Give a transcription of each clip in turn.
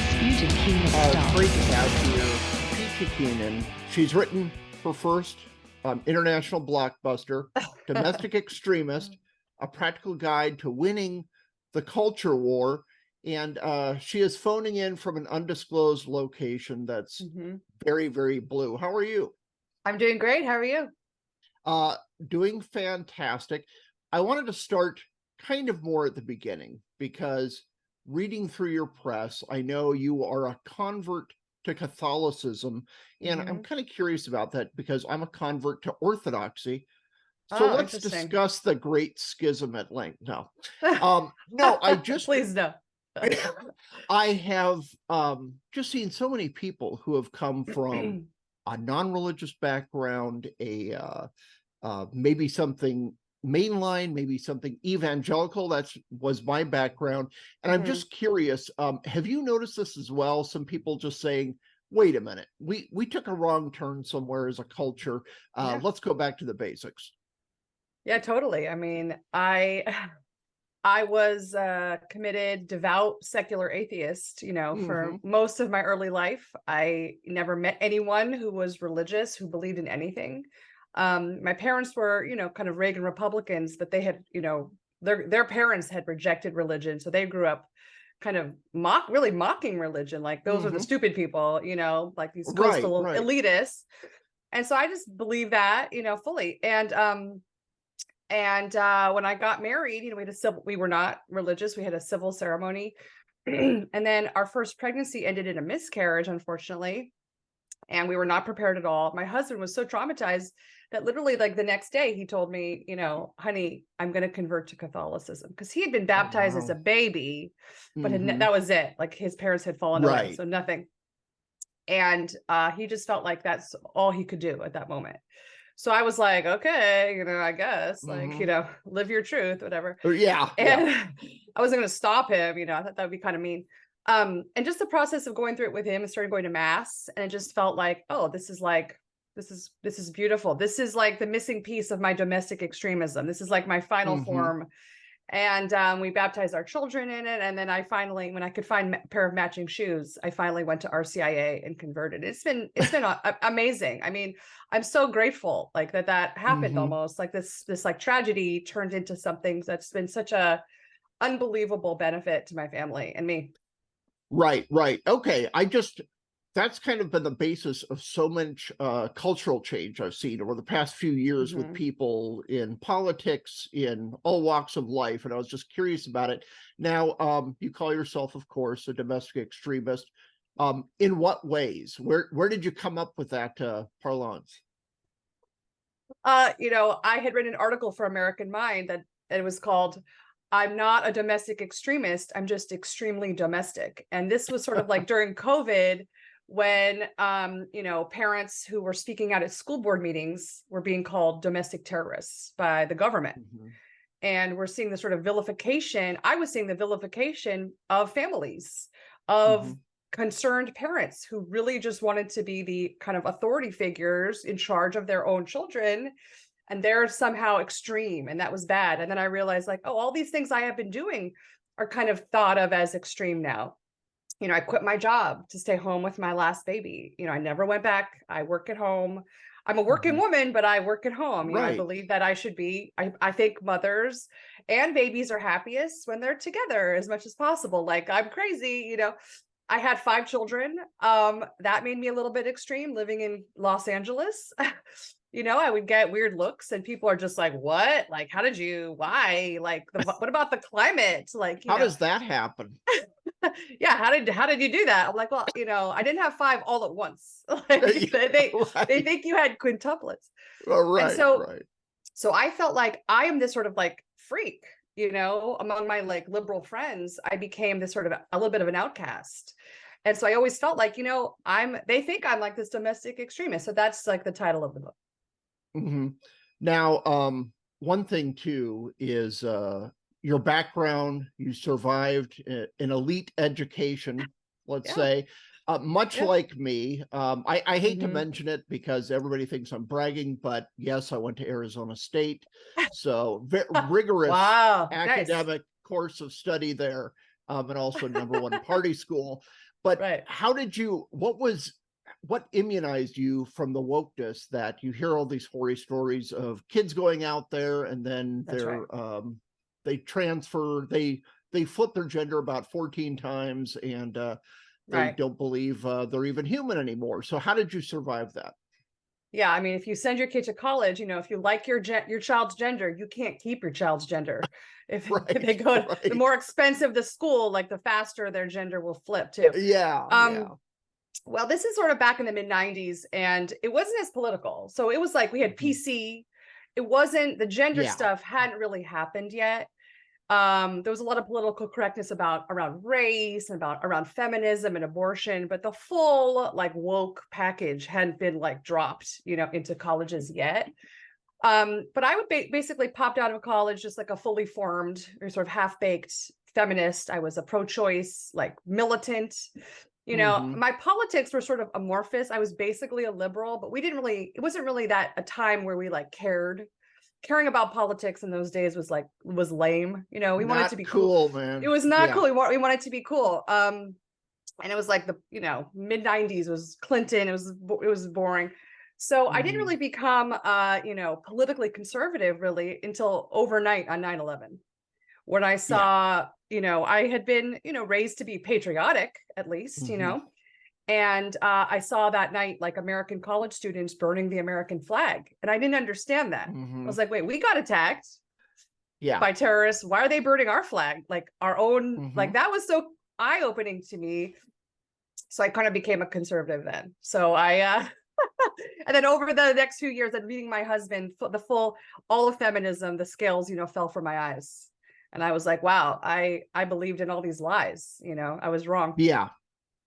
speech and King of Stuff. Great to have here Peachy Keenan. She's written her first international blockbuster, Domestic Extremist, a practical guide to winning the culture war. And she is phoning in from an undisclosed location that's very, very blue. How are you? I'm doing great. How are you? Doing fantastic. I wanted to start kind of more at the beginning because reading through your press, I know you are a convert to Catholicism, and I'm kind of curious about that because I'm a convert to Orthodoxy. So let's discuss the Great Schism at length. No, no, I just please no. I have just seen so many people who have come from a non-religious background, maybe something mainline, maybe something evangelical. Was my background. And I'm just curious, have you noticed this as well? Some people just saying, wait a minute, we took a wrong turn somewhere as a culture. Let's go back to the basics. Yeah, totally. I mean, I was a committed, devout, secular atheist, for most of my early life. I never met anyone who was religious, who believed in anything. My parents were, kind of Reagan Republicans, but they had, their parents had rejected religion. So they grew up kind of really mocking religion. Like those are the stupid people, like these coastal elitists. And so I just believe that, fully. And when I got married, we were not religious. We had a civil ceremony. And then our first pregnancy ended in a miscarriage, unfortunately. And we were not prepared at all. My husband was so traumatized that literally like the next day he told me, honey, I'm going to convert to Catholicism, because he had been baptized as a baby, but that was it. Like his parents had fallen away, so nothing. And he just felt like that's all he could do at that moment. So I was like, okay, I guess live your truth, whatever. Yeah. And I wasn't going to stop him. I thought that would be kind of mean. And just the process of going through it with him, and started going to mass, and it just felt like, oh, this is beautiful. This is like the missing piece of my domestic extremism. This is like my final form. And we baptized our children in it. And then I finally, when I could find a pair of matching shoes, I finally went to RCIA and converted. It's been amazing. I mean, I'm so grateful like that happened, almost like this like tragedy turned into something that's been such a unbelievable benefit to my family and me. Right. Okay. That's kind of been the basis of so much cultural change I've seen over the past few years with people in politics, in all walks of life. And I was just curious about it. Now, you call yourself, of course, a domestic extremist. In what ways? Where did you come up with that parlance? I had written an article for American Mind that it was called, I'm not a domestic extremist, I'm just extremely domestic. And this was sort of like during COVID, when parents who were speaking out at school board meetings were being called domestic terrorists by the government. And we're seeing the sort of vilification. I was seeing the vilification of families, of concerned parents who really just wanted to be the kind of authority figures in charge of their own children, and they're somehow extreme, and that was bad. And then I realized, like, oh, all these things I have been doing are kind of thought of as extreme now. I quit my job to stay home with my last baby. I never went back. I work at home. I'm a working woman, but I work at home. I believe that I should be. I think mothers and babies are happiest when they're together as much as possible. Like, I'm crazy. I had 5 children. That made me a little bit extreme living in Los Angeles. I would get weird looks, and people are just like, what? Like, why? Like, what about the climate? Like, how does that happen? Yeah, how did you do that? I'm like, well, I didn't have 5 all at once. Like, they think you had quintuplets. Right. So I felt like I am this sort of like freak, among my like liberal friends. I became this sort of a little bit of an outcast. And so I always felt like, they think I'm like this domestic extremist. So that's like the title of the book. Now, one thing too is your background. You survived an elite education, let's say, much like me. I hate to mention it because everybody thinks I'm bragging, but yes, I went to Arizona State, so rigorous academic course of study there, and also #1 party school. But Right. what immunized you from the wokeness that you hear all these horror stories of kids going out there and then That's right. they transfer, they flip their gender about 14 times and they Right. don't believe they're even human anymore. So how did you survive that? Yeah, I mean, if you send your kid to college, if you like your child's gender, you can't keep your child's gender. If they Right, go to the right. more expensive the school, like the faster their gender will flip too. Yeah, yeah. Well, this is sort of back in the mid 90s, and it wasn't as political. So it was like we had Mhm. PC. It wasn't the gender Yeah. stuff hadn't really happened yet. There was a lot of political correctness around race and around feminism and abortion, but the full like woke package hadn't been like dropped, into colleges yet. But I would basically popped out of college just like a fully formed or sort of half-baked feminist. I was a pro-choice, like militant. Hmm. My politics were sort of amorphous. I was basically a liberal, but it wasn't really that a time where we like caring about politics in those days was lame. We wanted to Not be cool. cool, It man. was not Yeah. cool. We wanted to be cool. And it was like the mid 90s was Clinton. It was boring. So I didn't Hmm. really become politically conservative really until overnight on 9/11, when I Yeah. saw, I had been, raised to be patriotic at least, Hmm. and I saw that night like American college students burning the American flag, and I didn't understand that. I Hmm. was like, wait, we got attacked Yeah. by terrorists. Why are they burning our flag? Like our own, Hmm. like that was so eye-opening to me. So I kind of became a conservative then. So and then over the next few years, and meeting my husband, all of feminism, the scales, fell from my eyes. And I was like, wow, I believed in all these lies. I was wrong. Yeah.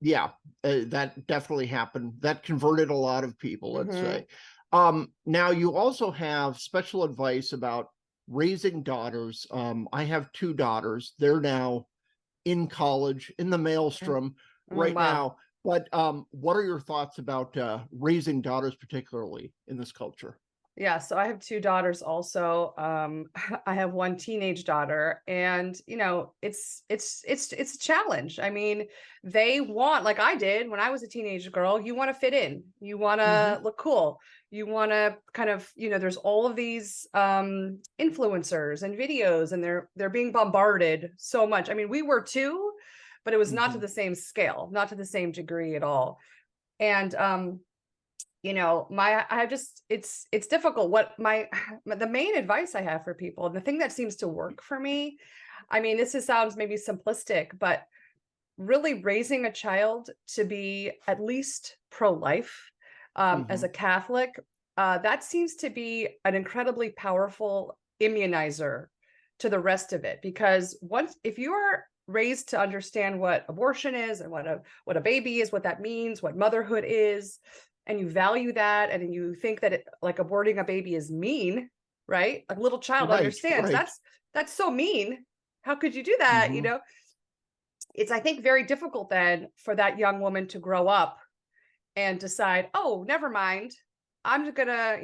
Yeah. That definitely happened. That converted a lot of people, let's Hmm. say. Now you also have special advice about raising daughters. I have two daughters. They're now in college, in the maelstrom right Wow. now. But what are your thoughts about raising daughters, particularly in this culture? Yeah, so I have two daughters also. I have one teenage daughter, and it's a challenge. I mean, they want, like I did when I was a teenage girl, you want to fit in, you want Hmm. to look cool, you want to kind of, there's all of these influencers and videos, and they're being bombarded so much. I mean, we were too, but it was not to Hmm. the same scale, not to the same degree at all. And it's difficult. The main advice I have for people, and the thing that seems to work for me, I mean, sounds maybe simplistic, but really raising a child to be at least pro-life, as Hmm. a Catholic, that seems to be an incredibly powerful immunizer to the rest of it. Because if you are raised to understand what abortion is and what a baby is, what that means, what motherhood is, and you value that, and you think that like aborting a baby is mean, right? A little child Right, understands right. that's so mean. How could you do that? Hmm. It's, I think, very difficult then for that young woman to grow up and decide, oh, never mind, I'm just gonna,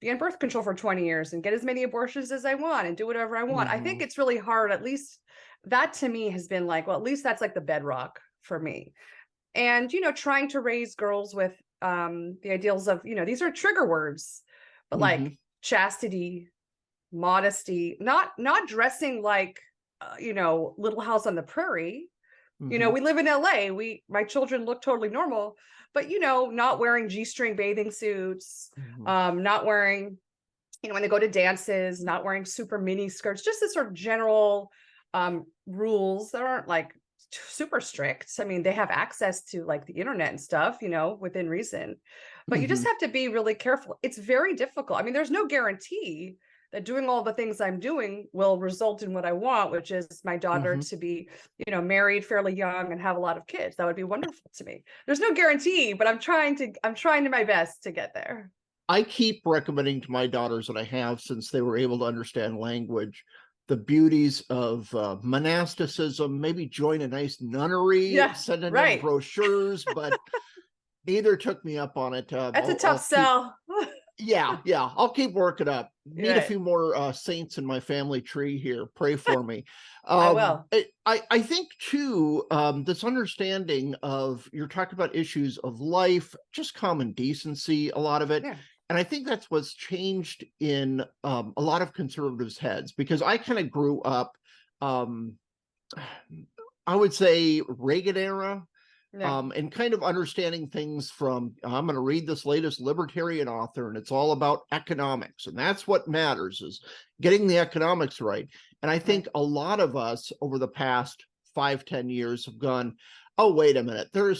be on birth control for 20 years and get as many abortions as I want and do whatever I want. I think Hmm. it's really hard. At least that to me has been like, well, at least that's like the bedrock for me. And trying to raise girls with the ideals of, these are trigger words, but Hmm. like chastity, modesty, not dressing like Little House on the Prairie. Hmm. We live in LA. My children look totally normal, but not wearing G-string bathing suits, Hmm. not wearing, when they go to dances, not wearing super mini skirts, just the sort of general rules that aren't like super strict. I mean, they have access to like the internet and stuff, within reason, but you just Hmm. have to be really careful. It's very difficult. I mean, there's no guarantee that doing all the things I'm doing will result in what I want, which is my daughter Hmm. to be, married fairly young and have a lot of kids. That would be wonderful to me. There's no guarantee, but I'm trying to my best to get there. I keep recommending to my daughters that I have, since they were able to understand language, the beauties of monasticism. Maybe join a nice nunnery, Yeah, sending them right. brochures, but neither took me up on it. That's a tough I'll keep sell. Yeah, yeah, I'll keep working up. Need a Right. few more saints in my family tree here. Pray for me. I will. I think too, this understanding of you're talking about issues of life, just common decency, a lot of it. Yeah. And I think that's what's changed in a lot of conservatives' heads, because I kind of grew up, um, I would say Reagan era, Yeah. and kind of understanding things from, I'm going to read this latest libertarian author, and it's all about economics, and that's what matters, is getting the economics right. And I Right. think a lot of us over the past 5-10 years have gone, oh, wait a minute, there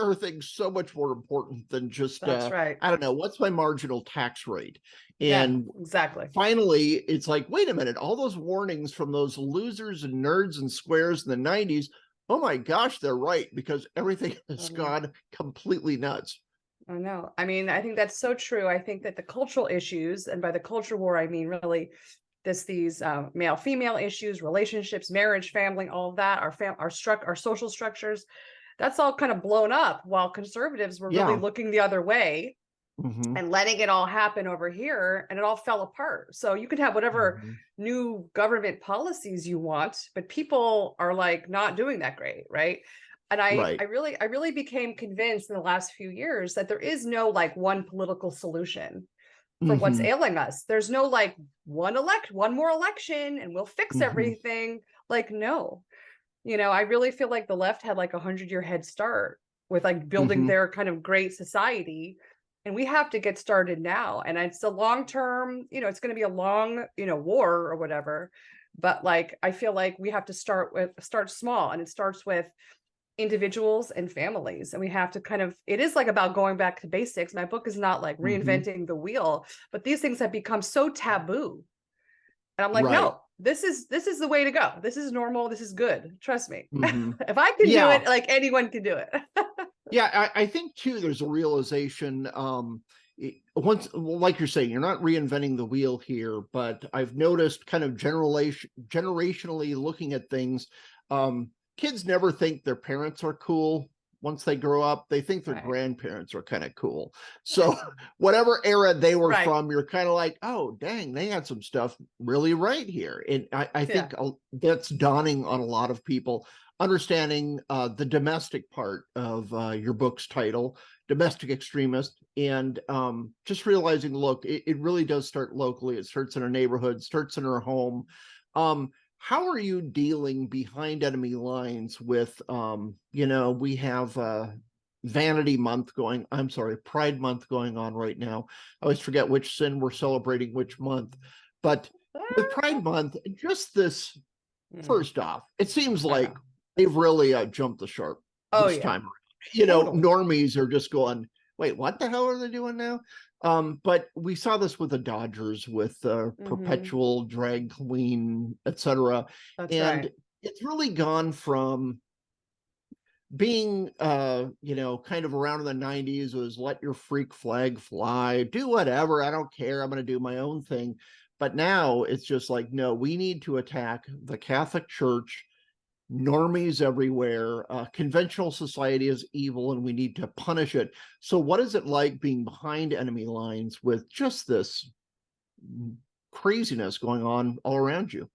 are things so much more important than just That's right. I don't know, what's my marginal tax rate. Yeah, And exactly. finally it's like, wait a minute, all those warnings from those losers and nerds and squares in the 90s, oh my gosh, they're right, because everything has Um, gone completely nuts. I know. I mean, I think that's so true. I think that the cultural issues, and by the culture war, I mean really these male female issues, relationships, marriage, family, all of that, our social structures, that's all kind of blown up, while conservatives were really Yeah. looking the other way Hmm. and letting it all happen over here, and it all fell apart. So you could have whatever Hmm. new government policies you want, but people are like not doing that great, right? And Right. I really became convinced in the last few years that there is no like one political solution for what's Hmm. ailing us. There's no like one more election and we'll fix Hmm. everything. Like, no. I really feel like the left had like 100-year head start with like building Hmm. their kind of great society. And we have to get started now. And it's a long term, it's going to be a long, war or whatever. But like, I feel like we have to start small, and it starts with individuals and families. And we have to it is like about going back to basics. My book is not like Hmm. reinventing the wheel, but these things have become so taboo. And I'm like, Right. no, this is the way to go. This is normal. This is good. Trust me. Hmm. If I can do Yeah. it, like anyone can do it. Yeah, I think too, there's a realization, once, well, like you're saying, you're not reinventing the wheel here, but I've noticed kind of generationally looking at things, kids never think their parents are cool. Once they grow up, they think their Right. grandparents are kind of cool. So whatever era they were Right. from, you're kind of like, oh, dang, they had some stuff really right here. And I Yeah. think that's dawning on a lot of people, understanding the domestic part of your book's title, Domestic Extremist, and just realizing, look, it really does start locally. It starts in a neighborhood, starts in our home. How are you dealing behind enemy lines with, we have Vanity Month going, I'm sorry, Pride Month going on right now. I always forget which sin we're celebrating which month. But with Pride Month, just this, Mm, first off, it seems I like know. they've really jumped the shark Oh this yeah. time around. Totally. Normies are just going, wait, what the hell are they doing now? But we saw this with the Dodgers, with Hmm. perpetual drag queen, etc. That's And right. it's really gone from being kind of around in the 90s was let your freak flag fly, do whatever, I don't care, I'm going to do my own thing. But now it's just like, no, we need to attack the Catholic Church, normies everywhere, conventional society is evil and we need to punish it. So what is it like being behind enemy lines with just this craziness going on all around you?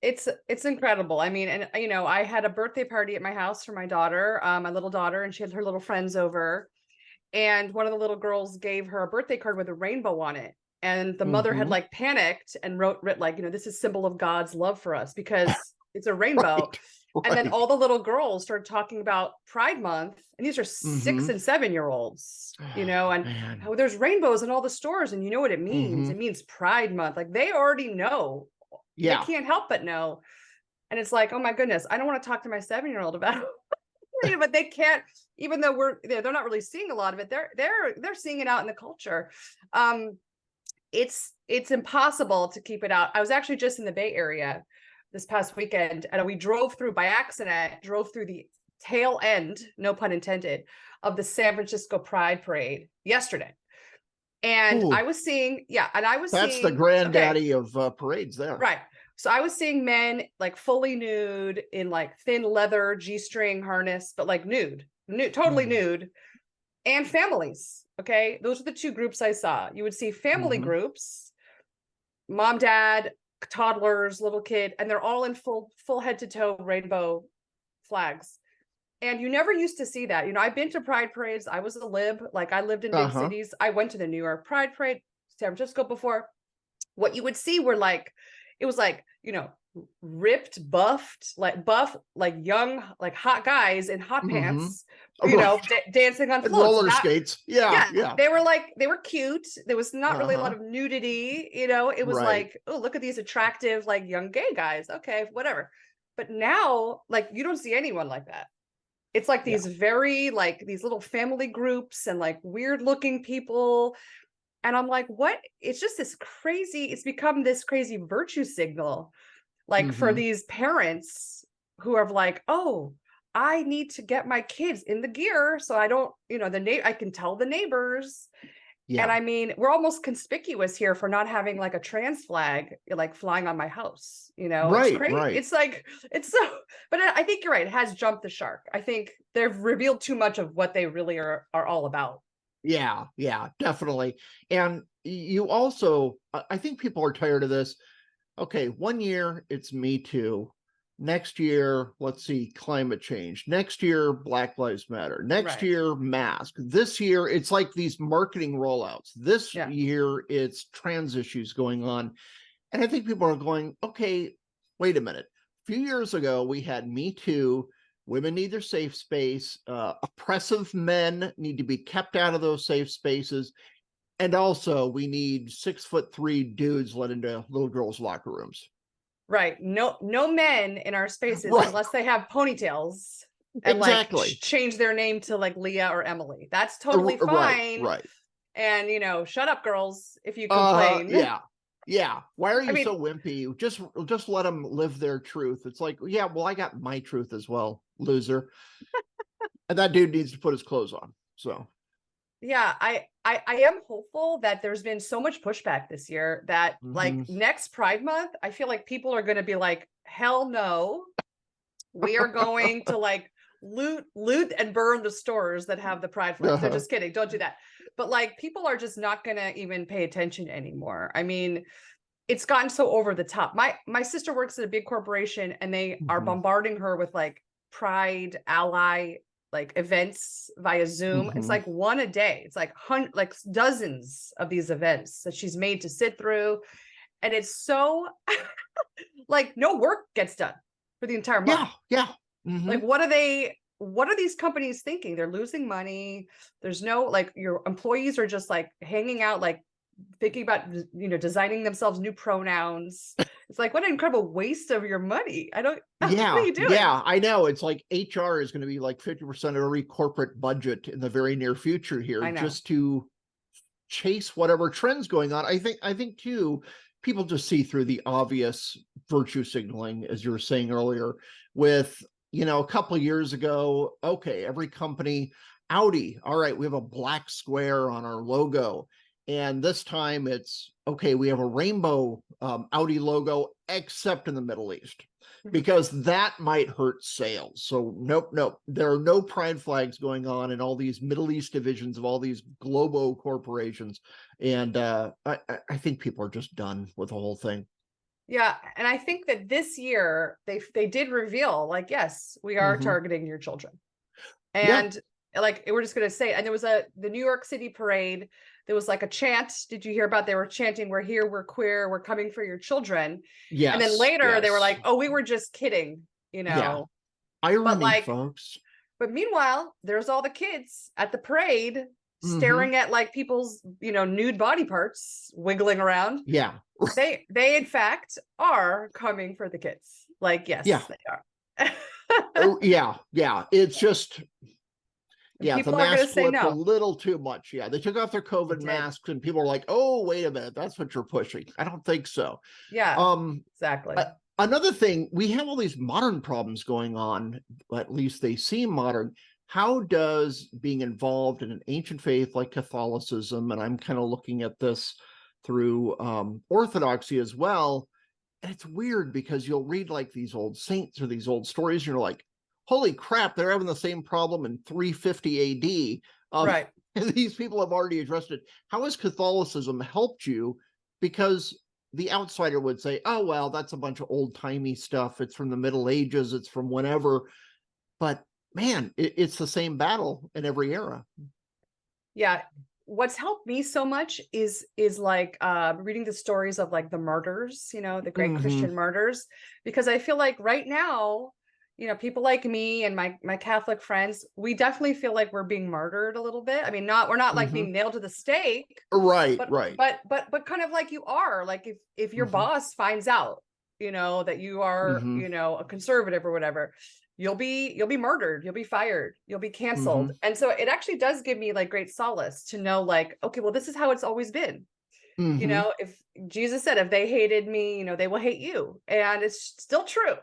It's incredible. I mean, and I had a birthday party at my house for my daughter, my little daughter, and she had her little friends over. And one of the little girls gave her a birthday card with a rainbow on it. And the mother had Hmm. like panicked and writ like, this is symbol of God's love for us because it's a rainbow. Right. And then Right. all the little girls started talking about Pride Month. And these are Hmm. 6 and 7-year-olds, and Man. how there's rainbows in all the stores. And you know what it means? Hmm. It means Pride Month. Like they already know. They Yeah. can't help but know. And it's like, oh my goodness, I don't want to talk to my 7-year-old about it. But they can't, even though they're not really seeing a lot of it, they're seeing it out in the culture. Um, it's impossible to keep it out. I was actually just in the Bay Area this past weekend, and we drove through by accident, drove through the tail end, no pun intended, of the San Francisco Pride Parade yesterday. And I Ooh, was seeing, yeah, and I was that's the seeing, okay, granddaddy of parades there. right. So I was seeing men like fully nude in like thin leather G-string harness, but like nude, totally Mhm. nude. and families. Okay, those are the two groups I saw. You would see family groups, mom, dad, toddlers, little kid, and they're all in full head to toe rainbow flags. And you never used to see that. I've been to pride parades. I was a lib, like I lived in big cities. I went to the New York Pride Parade, San Francisco before. What you would see were like, it was like, ripped, buffed, like young, like hot guys in hot pants, dancing on floats. Roller skates. Yeah. They were cute. There was not really a lot of nudity. It was like, oh, look at these attractive, like young gay guys. Okay, whatever. But now, like, you don't see anyone like that. It's like these very, like, these little family groups and like weird looking people. And I'm like, what? It's just this crazy, it's become this crazy virtue signal, like for these parents who are like, oh, I need to get my kids in the gear so I don't, I can tell the neighbors. Yeah. And I mean, we're almost conspicuous here for not having like a trans flag, like flying on my house, it's crazy. Right. It's like, it's so, but I think you're right. It has jumped the shark. I think they've revealed too much of what they really are all about. Yeah, definitely. And you also, I think people are tired of this. Okay, 1 year, it's Me Too. Next year, let's see, climate change. Next year, Black Lives Matter. Next year, mask. This year, it's like these marketing rollouts. This year, it's trans issues going on. And I think people are going, okay, wait a minute. A few years ago, we had Me Too. Women need their safe space. Oppressive men need to be kept out of those safe spaces. And also, we need 6'3" dudes let into little girls' locker rooms. Right. No men in our spaces unless they have ponytails and like change their name to like Leah or Emily. That's totally fine. Right. And shut up, girls, if you complain. Yeah. Why are you so wimpy? Just let them live their truth. It's like, yeah, well, I got my truth as well, loser. And that dude needs to put his clothes on. So yeah, I am hopeful that there's been so much pushback this year that like next Pride Month, I feel like people are going to be like, hell no, we are going to like loot and burn the stores that have the Pride flags. They're just kidding. Don't do that. But like people are just not going to even pay attention anymore. I mean, it's gotten so over the top. My sister works at a big corporation and they are bombarding her with like Pride ally like events via Zoom. It's like one a day. It's like dozens of these events that she's made to sit through. And it's so like no work gets done for the entire month. Yeah. Like what are these companies thinking? They're losing money. There's no, like, your employees are just like hanging out, like thinking about, designing themselves new pronouns. It's like, what an incredible waste of your money. What are you doing? Yeah, I know. It's like HR is going to be like 50% of every corporate budget in the very near future here, just to chase whatever trends going on. I think too, people just see through the obvious virtue signaling, as you were saying earlier, with, a couple of years ago, okay, every company, Audi, all right, we have a black square on our logo. And this time it's, okay, we have a rainbow Audi logo, except in the Middle East, because that might hurt sales. So nope. There are no pride flags going on in all these Middle East divisions of all these globo corporations. And I think people are just done with the whole thing. Yeah. And I think that this year they did reveal, like, yes, we are targeting your children. And like, we're just going to say, and there was the New York City parade. There was like a chant. Did you hear about? They were chanting, "We're here, we're queer, we're coming for your children." Yes. And then later they were like, "Oh, we were just kidding," Yeah. Irony, folks. But meanwhile, there's all the kids at the parade staring at like people's, nude body parts wiggling around. Yeah. They in fact are coming for the kids. Like, yes, they are. Oh, yeah. It's just, the mask flipped a little too much. Yeah, they took off their COVID masks and people are like, oh, wait a minute, that's what you're pushing. I don't think so. Yeah, exactly. Another thing, we have all these modern problems going on, at least they seem modern. How does being involved in an ancient faith like Catholicism, and I'm kind of looking at this through Orthodoxy as well, and it's weird because you'll read like these old saints or these old stories, and you're like, holy crap, they're having the same problem in 350 AD. Right. these people have already addressed it. How has Catholicism helped you? Because the outsider would say, oh, well, that's a bunch of old timey stuff. It's from the Middle Ages. It's from whenever. But man, it's the same battle in every era. Yeah. What's helped me so much is like reading the stories of like the martyrs, you know, the great Christian martyrs, because I feel like right now, you know, people like me and my Catholic friends, we definitely feel like we're being martyred a little bit. I mean, we're not like being nailed to the stake, Right, but right. but kind of like you are, like if your boss finds out, you know, that you are, you know, a conservative or whatever, you'll be murdered, you'll be fired, you'll be canceled. And so it actually does give me like great solace to know, like, okay, well, this is how it's always been. You know, if Jesus said, if they hated me, you know, they will hate you, and it's still true.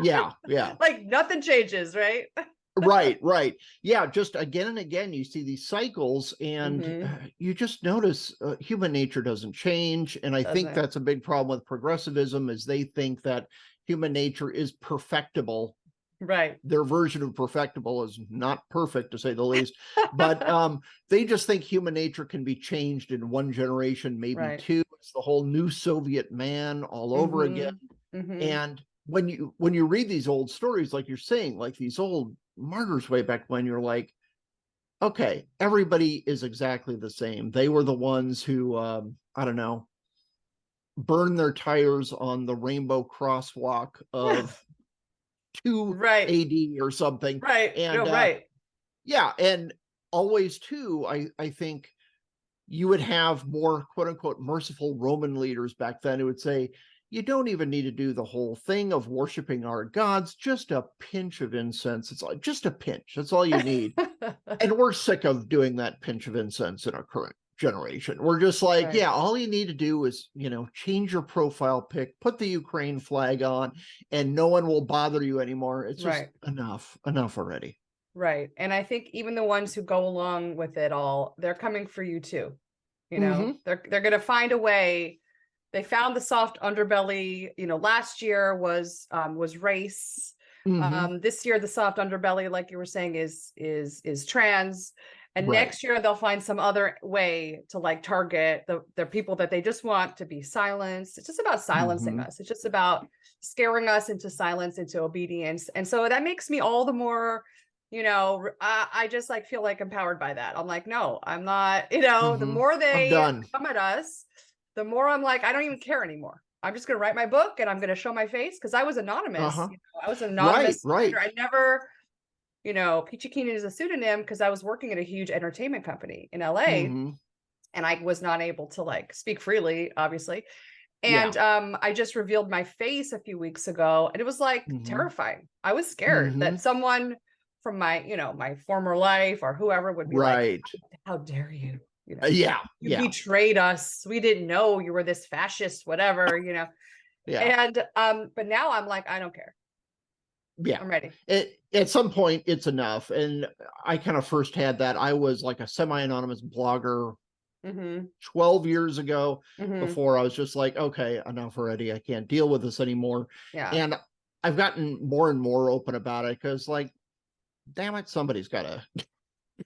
Yeah, yeah. Like nothing changes, right? Right, right. Yeah, just again and again, you see these cycles, and you just notice human nature doesn't change. And I think Doesn't. that's a big problem with progressivism, is they think that human nature is perfectible. Right. Their version of perfectible is not perfect, to say the least, but they just think human nature can be changed in one generation, maybe Right. two. It's the whole new Soviet man all over again. And when you read these old stories, like you're saying, like these old martyrs way back when, you're like, okay, everybody is exactly the same. They were the ones who I don't know, burned their tires on the rainbow crosswalk of 2 Right. AD or something. Right. And No, right. yeah, and always too, I think you would have more quote unquote merciful Roman leaders back then who would say, you don't even need to do the whole thing of worshiping our gods, just a pinch of incense. It's like just a pinch. That's all you need. And we're sick of doing that pinch of incense in our current generation. We're just like, Right. yeah, all you need to do is, you know, change your profile pic, put the Ukraine flag on, and no one will bother you anymore. It's just Right. enough already. Right. And I think even the ones who go along with it all, they're coming for you too. You know, they're going to find a way. They found the soft underbelly. You know, last year was race. This year the soft underbelly, like you were saying, is trans. And Right. next year they'll find some other way to like target the people that they just want to be silenced. It's just about silencing us. It's just about scaring us into silence, into obedience. And so that makes me all the more, you know, I just like feel like empowered by that. I'm like, no, I'm not, you know, the more I'm they done. come at us, the more I'm like, I don't even care anymore. I'm just going to write my book and I'm going to show my face, because I was anonymous. You know, I was an Right, anonymous right. writer. I never, you know, Peachy Keenan is a pseudonym because I was working at a huge entertainment company in LA, and I was not able to like speak freely, obviously. And I just revealed my face a few weeks ago, and it was like terrifying. I was scared that someone from my, you know, my former life or whoever would be like, how dare you? You know, you betrayed us. We didn't know you were this fascist, whatever, you know. And but now I'm like, I don't care. I'm ready. At some point it's enough. And I kind of first had that. I was like a semi-anonymous blogger 12 years ago, before I was just like, okay, enough already. I can't deal with this anymore. And I've gotten more and more open about it, because like, damn it, somebody's got to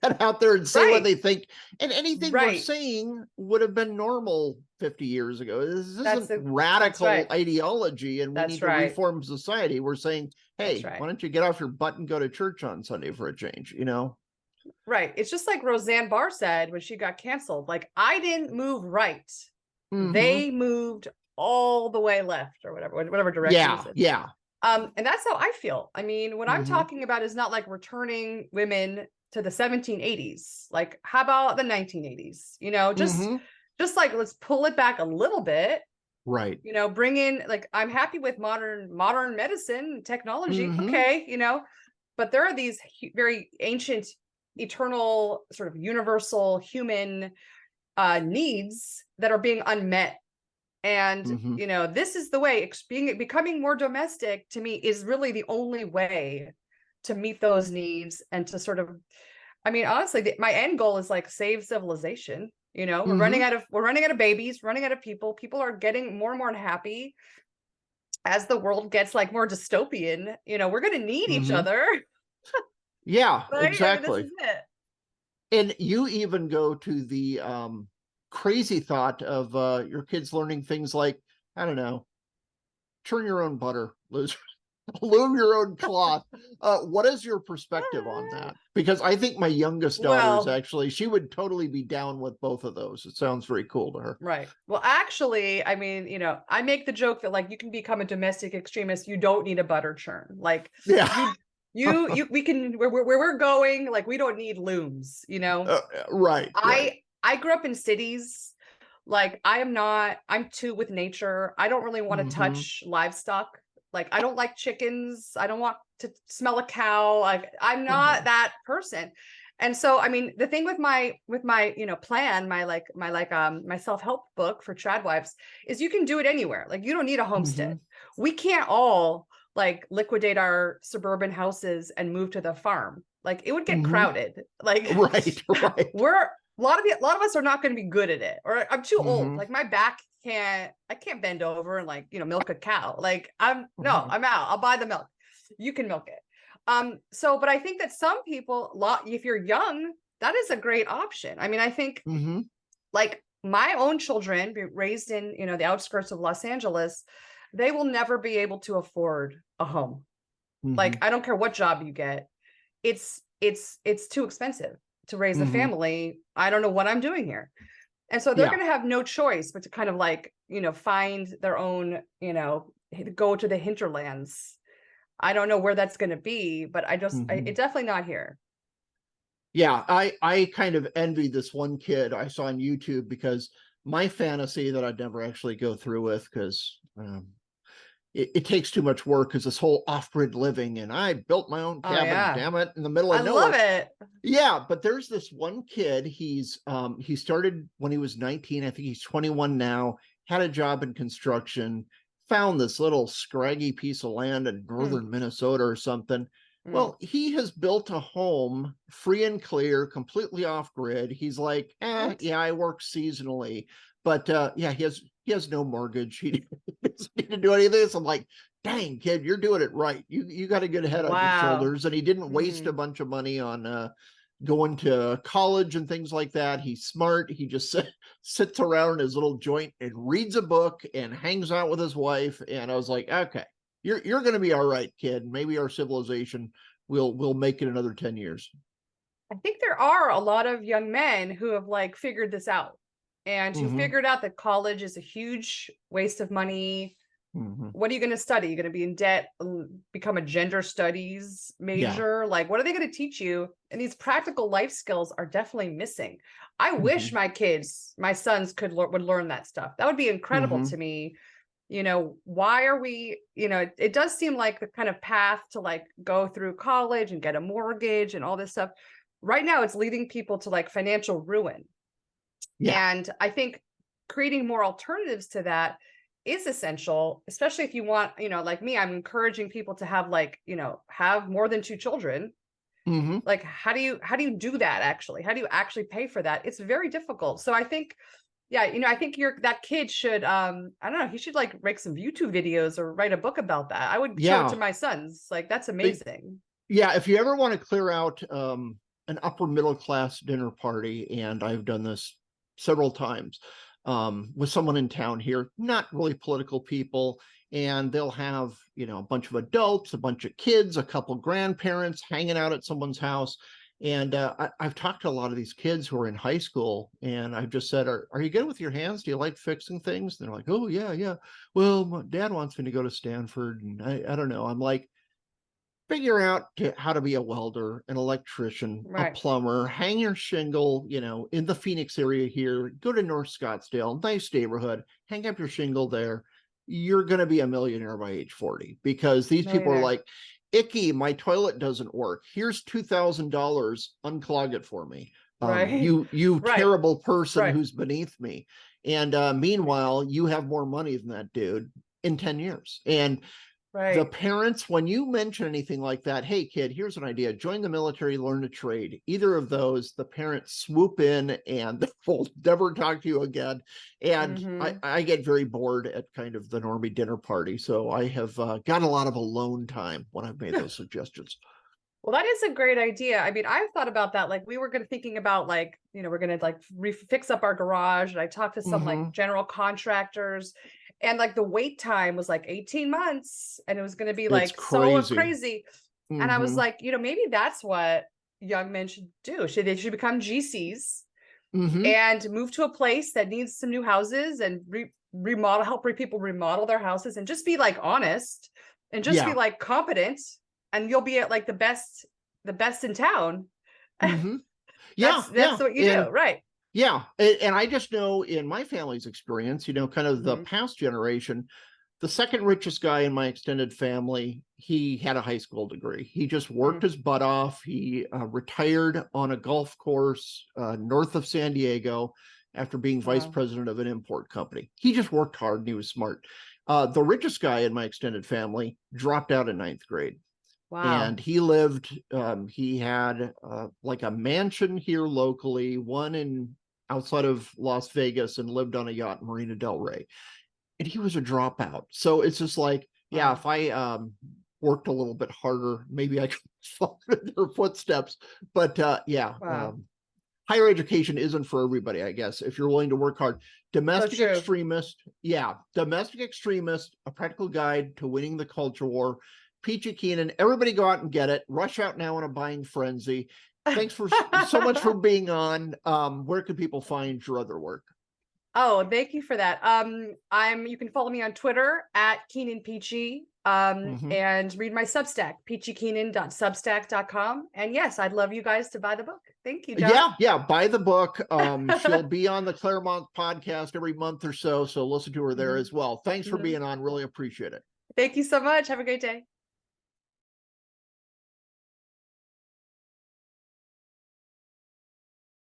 get out there and say what they think. And anything we're saying would have been normal 50 years ago. This isn't radical ideology, and we need to reform society. We're saying, hey, why don't you get off your butt and go to church on Sunday for a change, you know? Right. It's just like Roseanne Barr said when she got canceled, like, I didn't move right. They moved all the way left, or whatever direction is it. And that's how I feel. I mean, what I'm talking about is not like returning women to the 1780s. Like, how about the 1980s? You know, just like, let's pull it back a little bit. Right. You know, bring in, like, I'm happy with modern medicine, technology. Okay, you know, but there are these very ancient, eternal, sort of universal human needs that are being unmet. And you know, this is the way. Becoming more domestic, to me, is really the only way to meet those needs, and to sort of, I mean, honestly, my end goal is like save civilization. You know, we're running out of babies, running out of people. People are getting more and more unhappy as the world gets like more dystopian. You know, we're going to need each other. Yeah, Right? exactly. I mean, this is it. And you even go to the crazy thought of your kids learning things like, I don't know, churn your own butter, loom your own cloth. What is your perspective on that? Because I think my youngest daughter is Well, actually, she would totally be down with both of those. It sounds very cool to her. right. Well, actually, I mean, I make the joke that like you can become a domestic extremist. You don't need a butter churn. Like Yeah. we can where we're going. Like we don't need looms. Uh, right, right. I grew up in cities. Like I'm too with nature. I don't really want to Hmm. touch livestock. Like I don't like chickens. I don't want to smell a cow. Like I'm not Right. that person. And so I mean the thing with my plan, my self-help book for trad wives is you can do it anywhere. Like you don't need a homestead. Hmm. We can't all like liquidate our suburban houses and move to the farm. Like it would get Hmm. crowded. Like Right, right. we're a lot of us are not going to be good at it, or I'm too old. Hmm. Like my back I can't bend over and like milk a cow. Like no, Right. I'm out. I'll buy the milk. You can milk it. So but I think that some people, if you're young, that is a great option. I mean, I think Hmm. like my own children raised in the outskirts of Los Angeles, they will never be able to afford a home. Like Hmm. I don't care what job you get, it's too expensive to raise a Hmm. family. I don't know what I'm doing here. And so they're Yeah. going to have no choice but to kind of like, find their own, go to the hinterlands. I don't know where that's going to be, but Hmm. it's definitely not here. Yeah, I kind of envy this one kid I saw on YouTube, because my fantasy that I'd never actually go through with, because it takes too much work, is this whole off-grid living, and I built my own Oh cabin, yeah. damn it, in the middle I of love nowhere. it. Yeah, but there's this one kid, he started when he was 19, I think he's 21 now, had a job in construction, found this little scraggy piece of land in Hmm. northern Minnesota or something. Hmm. Well, he has built a home free and clear, completely off grid. He's like, What? yeah, I work seasonally, but yeah, he has no mortgage. He doesn't need to do any of this. I'm like, dang kid, you're doing it right. You got a good head on your Wow. shoulders, and he didn't waste Hmm. a bunch of money on going to college and things like that. He's smart. He just sits around in his little joint and reads a book and hangs out with his wife. And I was like, okay, you're going to be all right, kid. Maybe our civilization will make it another 10 years. I think there are a lot of young men who have like figured this out and who Mm-hmm. figured out that college is a huge waste of money. Mm-hmm. What are you going to study? You're going to be in debt, become a gender studies Yeah. major. Like, what are they going to teach you? And these practical life skills are definitely missing. I wish Mm-hmm. my sons would learn that stuff. That would be incredible Mm-hmm. to me. Why are we, it does seem like the kind of path to like go through college and get a mortgage and all this stuff. Right now, it's leading people to like financial ruin. Yeah. And I think creating more alternatives to that is essential, especially if you want, like me, I'm encouraging people to have like, have more than two children. Mm-hmm. Like, how do you do that actually? How do you actually pay for that? It's very difficult. So I think, yeah, I think that kid should, I don't know, he should like make some YouTube videos or write a book about that. I would show it to Yeah. my sons. Like, that's It- amazing. yeah. If you ever want to clear out an upper middle class dinner party, and I've done this several times with someone in town here, not really political people, and they'll have, a bunch of adults, a bunch of kids, a couple grandparents hanging out at someone's house. And I've talked to a lot of these kids who are in high school, and I've just said, are you good with your hands? Do you like fixing things? And they're like, oh, yeah, yeah. Well, my dad wants me to go to Stanford, and I don't know. I'm like, figure out how to be a welder, an electrician, a Right. plumber, hang your shingle, in the Phoenix area here, go to North Scottsdale, nice neighborhood, hang up your shingle there. You're going to be a millionaire by age 40, because these people are Millionaire. like, icky, my toilet doesn't work. Here's $2,000, unclog it for me. Right. You Right. terrible person Right. who's beneath me. And meanwhile, you have more money than that dude in 10 years. And the Right. parents, when you mention anything like that, hey kid, here's an idea, join the military, learn a trade, either of those, the parents swoop in and will never talk to you again. And Mm-hmm. I get very bored at kind of the normie dinner party, so I have got a lot of alone time when I've made those suggestions. Well, that is a great idea. I mean, I've thought about that. Like, we were thinking about like, we're gonna like fix up our garage, and I talked to some like Mm-hmm. general contractors, and like the wait time was like 18 months, and it was gonna be It's like so crazy. crazy. And I was Mm-hmm. like, maybe that's what young men should do. They should become GCs Mm-hmm. and move to a place that needs some new houses and remodel, help people remodel their houses, and just be like honest and just be Yeah. like competent, and you'll be at like the best in town. Mm-hmm. Yeah. That's Yeah. what you do, And right? yeah, and I just know in my family's experience, kind of the Mhm. past generation, the second richest guy in my extended family, he had a high school degree. He just worked Mm. his butt off. He retired on a golf course north of San Diego after being vice Wow. president of an import company. He just worked hard and he was smart. The richest guy in my extended family dropped out in ninth grade. Wow. And he had like a mansion here locally, one in outside of Las Vegas, and lived on a yacht in Marina Del Rey. And he was a dropout. So it's just like, yeah, Wow. if I worked a little bit harder, maybe I could follow in their footsteps. But yeah, Wow. higher education isn't for everybody, I guess, if you're willing to work hard. So Domestic true. extremist, yeah, domestic extremist, a practical guide to winning the culture war. Peachy Keenan, everybody go out and get it. Rush out now in a buying frenzy. Thanks for so much for being on. Where can people find your other work? Oh, thank you for that. You can follow me on Twitter at Keenan Peachy, Mm-hmm. and read my Substack, peachykeenan.substack.com. And yes, I'd love you guys to buy the book. Thank you, John. Yeah, buy the book. She'll be on the Claremont podcast every month or so, so listen to her there Mhm. as well. Thanks for Mhm. being on. Really appreciate it. Thank you so much. Have a great day.